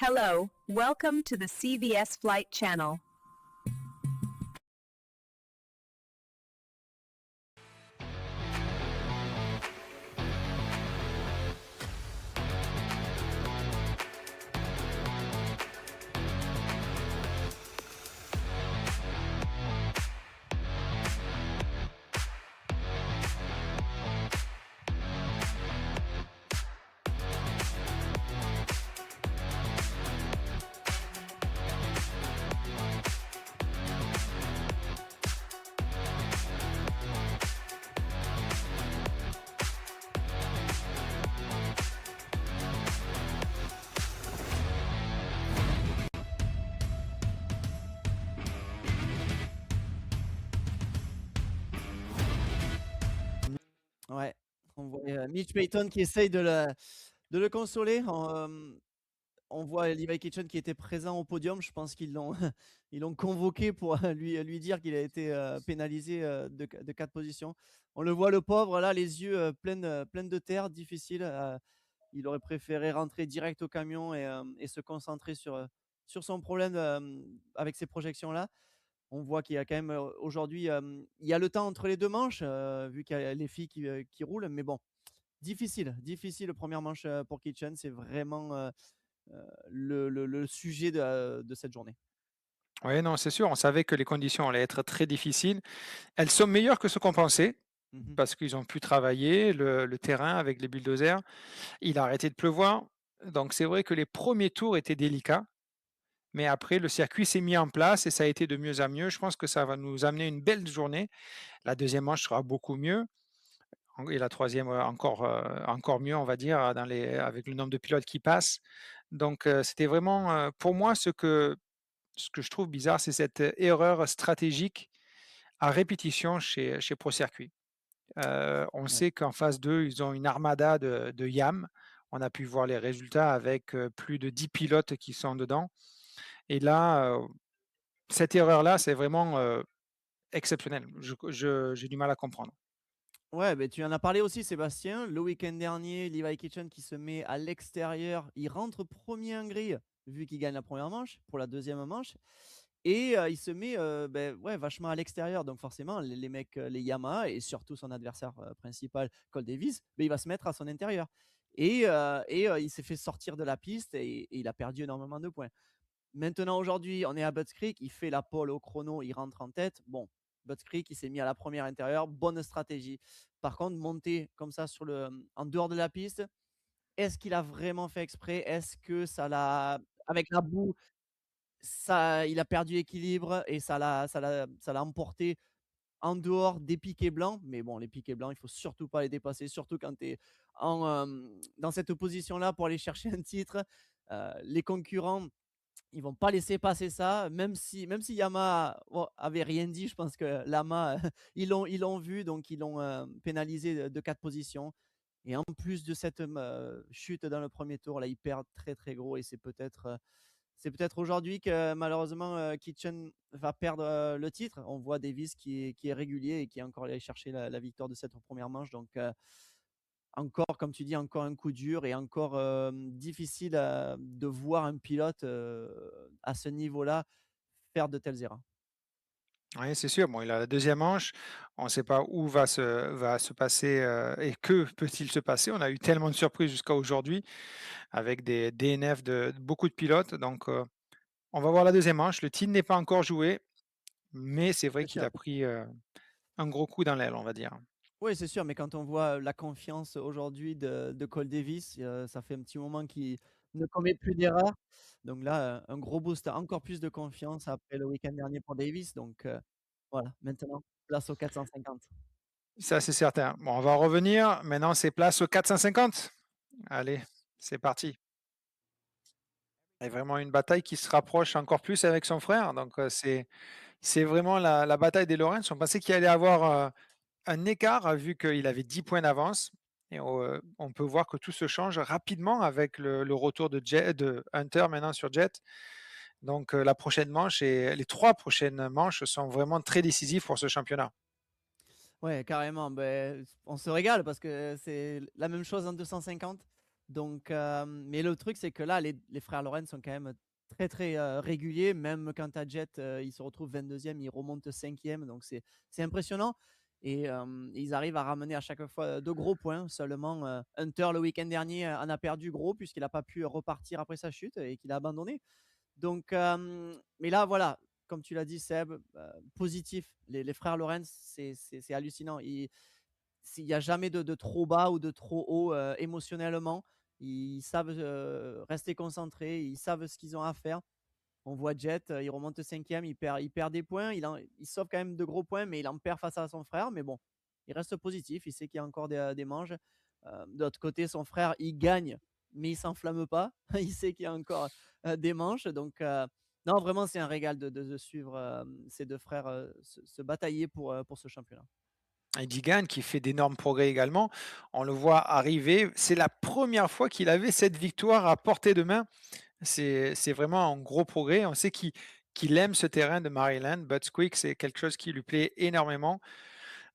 Hello, welcome to the CVS Flight Channel. Ouais, on voit, Mitch Payton qui essaye de le consoler. On voit Levi Kitchen qui était présent au podium. Je pense qu'ils l'ont ils l'ont convoqué pour, lui dire qu'il a été, pénalisé, de 4 positions. On le voit le pauvre là, les yeux, pleins de terre, difficile, il aurait préféré rentrer direct au camion et se concentrer sur son problème, avec ces projections-là. On voit qu'il y a quand même, aujourd'hui, il y a le temps entre les 2 manches, vu qu'il y a les filles qui roulent, mais bon, difficile première manche, pour Kitchen. C'est vraiment, le sujet de cette journée. Oui, non, c'est sûr, on savait que les conditions allaient être très difficiles. Elles sont meilleures que ce qu'on pensait, Mmh. parce qu'ils ont pu travailler le terrain avec les bulldozers. Il a arrêté de pleuvoir, donc c'est vrai que les premiers tours étaient délicats, mais après le circuit s'est mis en place et ça a été de mieux en mieux. Je pense que ça va nous amener une belle journée. La deuxième manche sera beaucoup mieux et la troisième encore mieux, on va dire, avec le nombre de pilotes qui passent. Donc c'était vraiment, pour moi, ce que je trouve bizarre, c'est cette erreur stratégique à répétition chez ProCircuit. On Ouais. sait qu'en phase 2, ils ont une armada de YAM. On a pu voir les résultats avec, plus de 10 pilotes qui sont dedans et là, cette erreur-là, c'est vraiment, exceptionnel. J'ai du mal à comprendre. Ouais, beh, tu en as parlé aussi Sébastien. Le week-end dernier, Levi Kitchen qui se met à l'extérieur. Il rentre premier en grille, vu qu'il gagne la première manche, pour la deuxième manche et il se met, ouais, vachement à l'extérieur. Donc forcément, les mecs, les Yamaha et surtout son adversaire, principal, Cole Davis, beh, il va se mettre à son intérieur il s'est fait sortir de la piste et il a perdu énormément de points. Maintenant, aujourd'hui, on est à Butts Creek. Il fait la pole au chrono, il rentre en tête. Bon, Butts Creek, il s'est mis à la première intérieure. Bonne stratégie. Par contre, monter comme ça en dehors de la piste, est-ce qu'il a vraiment fait exprès? Est-ce que ça l'a, avec la boue, il a perdu équilibre et ça l'a emporté en dehors des piquets blancs? Mais bon, les piquets blancs, il faut surtout pas les dépasser, surtout quand tu es dans cette position-là pour aller chercher un titre. Les concurrents, ils vont pas laisser passer ça, même si Yamaha, bon, avait rien dit. Je pense que Lama, ils l'ont vu, donc ils l'ont, pénalisé de 4 positions et en plus de cette, chute dans le premier tour, là, ils perdent très, très gros et c'est peut-être aujourd'hui que malheureusement, Kitchen va perdre, le titre. On voit Davis qui est régulier et qui est encore allé chercher la victoire de cette première manche, donc encore, comme tu dis, encore un coup dur et encore, difficile, de voir un pilote, à ce niveau-là faire de telles erreurs. Oui, c'est sûr. Bon, il a la deuxième manche. On ne sait pas où va se passer, et que peut-il se passer? On a eu tellement de surprises jusqu'à aujourd'hui avec des DNF de beaucoup de pilotes donc on va voir la deuxième manche. Le titre n'est pas encore joué, mais c'est vrai C'est qu'il sûr. a pris, un gros coup dans l'aile, on va dire. Oui, c'est sûr, mais quand on voit la confiance aujourd'hui de Cole Davis, ça fait un petit moment qu'il ne commet plus d'erreurs. Donc là, un gros boost, encore plus de confiance après le week-end dernier pour Davis. Donc voilà, maintenant, place aux 450. Ça, c'est certain. Bon, on va revenir. Maintenant, c'est place au 450. Allez, c'est parti. Et vraiment une bataille qui se rapproche encore plus avec son frère. Donc, c'est vraiment la bataille des Lawrence. On pensait qu'il allait avoir, un écart, vu qu'il avait 10 points d'avance et on peut voir que tout se change rapidement avec le retour de Hunter maintenant sur Jet. Donc, la prochaine manche et les 3 prochaines manches sont vraiment très décisives pour ce championnat. Ouais, carrément. Ben, on se régale parce que c'est la même chose en 250. Donc, mais le truc, c'est que là, les frères Lawrence sont quand même très, très réguliers. Même quand tu as Jet, il se retrouve 22e, il remonte 5e. Donc, c'est impressionnant. Et ils arrivent à ramener à chaque fois de gros points. Seulement, Hunter, le week-end dernier, en a perdu gros puisqu'il n'a pas pu repartir après sa chute et qu'il a abandonné. Donc, mais là, voilà, comme tu l'as dit, Seb, positif. Les frères Lawrence, c'est hallucinant. Il n'y a jamais de trop bas ou de trop haut émotionnellement. Ils savent rester concentrés, ils savent ce qu'ils ont à faire. On voit Jet, il remonte 5e, il perd des points, il sauve quand même de gros points, mais il en perd face à son frère. Mais bon, il reste positif, il sait qu'il y a encore des manches. De l'autre côté, son frère, il gagne, mais il s'enflamme pas. Il sait qu'il y a encore des manches. Donc, non, vraiment, c'est un régal de suivre ces deux frères se batailler pour ce championnat. Et Digan qui fait d'énormes progrès également. On le voit arriver. C'est la première fois qu'il avait cette victoire à portée de main. C'est vraiment un gros progrès. On sait qu'il aime ce terrain de Maryland. Bucksquik, c'est quelque chose qui lui plaît énormément.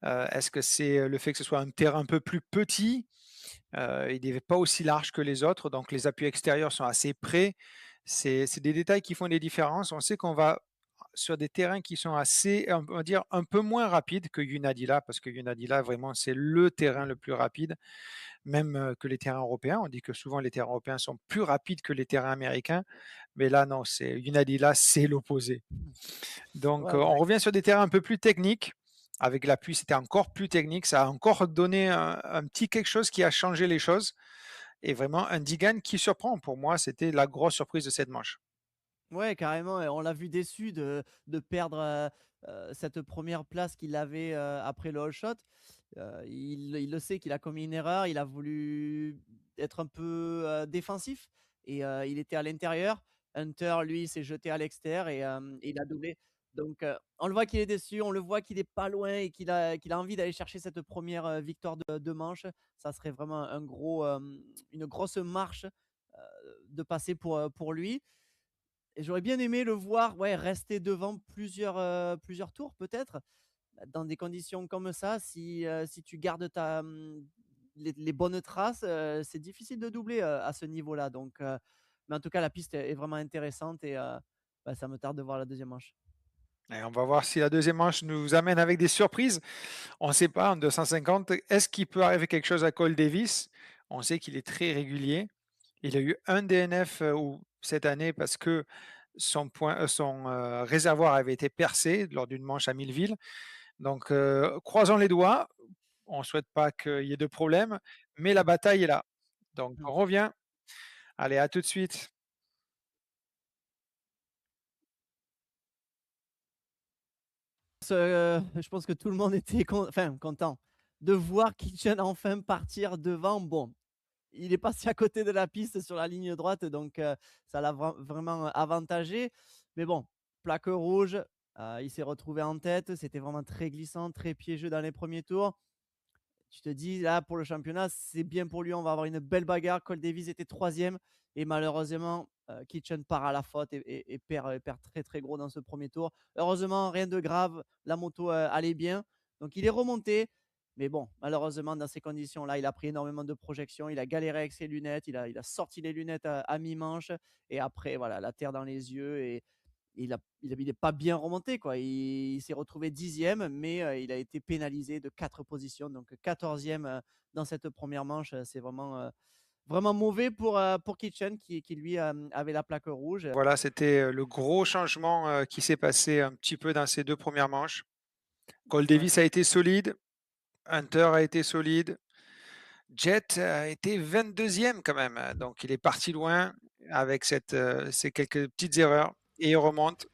Est-ce que c'est le fait que ce soit un terrain un peu plus petit? Il n'est pas aussi large que les autres, donc les appuis extérieurs sont assez près. C'est des détails qui font des différences. On sait qu'on va sur des terrains qui sont assez, on va dire, un peu moins rapides que Unadilla, parce que Unadilla, vraiment, c'est le terrain le plus rapide, même que les terrains européens. On dit que souvent les terrains européens sont plus rapides que les terrains américains, mais là, non, c'est Unadilla, c'est l'opposé. Donc, Ouais, on ouais. revient sur des terrains un peu plus techniques. Avec l'appui, c'était encore plus technique. Ça a encore donné un petit quelque chose qui a changé les choses. Et vraiment, un Digan qui surprend. Pour moi, c'était la grosse surprise de cette manche. Ouais, carrément, et on l'a vu déçu de perdre, cette première place qu'il avait, après le all shot. Il le sait qu'il a commis une erreur, il a voulu être un peu, défensif et il était à l'intérieur. Hunter, lui, s'est jeté à l'extérieur et il a doublé. Donc, on le voit qu'il est déçu, on le voit qu'il est pas loin et qu'il a envie d'aller chercher cette première re victoire de manche. Ça serait vraiment une grosse marche, de passer pour lui. Et j'aurais bien aimé le voir, ouais, rester devant plusieurs tours peut-être. Dans des conditions comme ça, si tu gardes les bonnes traces, c'est difficile de doubler, à ce niveau-là. Donc, mais en tout cas, la piste est vraiment intéressante et bah, ça me tarde de voir la deuxième manche. Et on va voir si la deuxième manche nous amène avec des surprises. On ne sait pas, en 250, est-ce qu'il peut arriver quelque chose à Cole Davis? On sait qu'il est très régulier. Il a eu un DNF cette année parce que son réservoir avait été percé lors d'une manche à Millville. Donc, croisons les doigts. On ne souhaite pas qu'il y ait de problème, mais la bataille est là. Donc, Mmh. on revient. Allez, à tout de suite. Je pense que tout le monde était content de voir Kitchen enfin partir devant. Bon, il est passé à côté de la piste sur la ligne droite, donc ça l'a vraiment avantagé. Mais bon, plaque rouge, il s'est retrouvé en tête. C'était vraiment très glissant, très piégeux dans les premiers tours. Tu te dis, là, pour le championnat, c'est bien pour lui. On va avoir une belle bagarre. Cole Davis était troisième. Et malheureusement, Kitchen part à la faute et perd très, très gros dans ce premier tour. Heureusement, rien de grave. La moto allait bien. Donc, il est remonté. Mais bon, malheureusement, dans ces conditions-là, il a pris énormément de projections. Il a galéré avec ses lunettes. Il a sorti les lunettes à mi-manche. Et après, voilà, la terre dans les yeux. Et il est pas bien remonté, quoi. Il s'est retrouvé 10e, mais il a été pénalisé de 4 positions, donc 14e dans cette première manche. C'est vraiment mauvais pour Kitchen qui lui avait la plaque rouge. Voilà, c'était le gros changement qui s'est passé un petit peu dans ces deux premières manches. Cole Ouais. Davis a été solide. Hunter a été solide. Jet a été 22e quand même. Donc, il est parti loin avec ces quelques petites erreurs et il remonte.